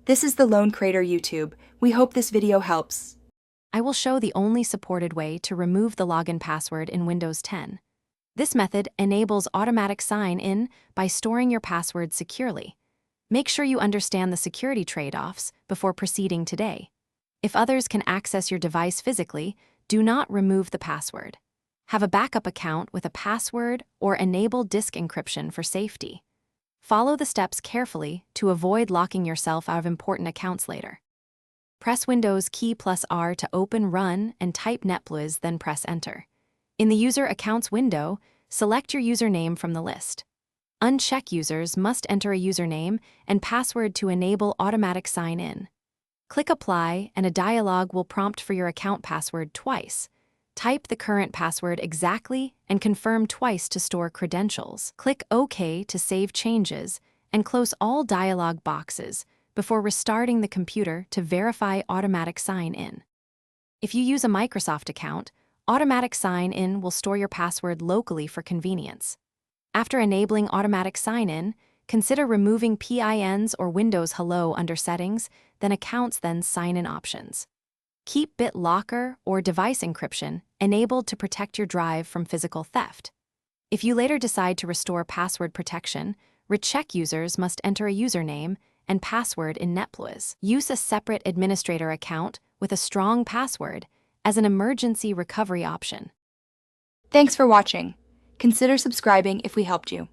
This is the Lone Creator YouTube. We hope this video helps. I will show the only supported way to remove the login password in Windows 10. This method enables automatic sign-in by storing your password securely. Make sure you understand the security trade-offs before proceeding today. If others can access your device physically, do not remove the password. Have a backup account with a password or enable disk encryption for safety. Follow the steps carefully to avoid locking yourself out of important accounts later. Press Windows key plus R to open Run and type NetBlizz, then press Enter. In the User Accounts window, select your username from the list. Uncheck users must enter a username and password to enable automatic sign-in. Click Apply and a dialog will prompt for your account password twice. Type the current password exactly and confirm twice to store credentials. Click OK to save changes and close all dialog boxes before restarting the computer to verify automatic sign-in. If you use a Microsoft account, automatic sign-in will store your password locally for convenience. After enabling automatic sign-in, consider removing PINs or Windows Hello under Settings, then Accounts, then Sign-in Options. Keep BitLocker or device encryption enabled to protect your drive from physical theft. If you later decide to restore password protection, recheck users must enter a username and password in NetBlizz. Use a separate administrator account with a strong password as an emergency recovery option. Thanks for watching. Consider subscribing if we helped you.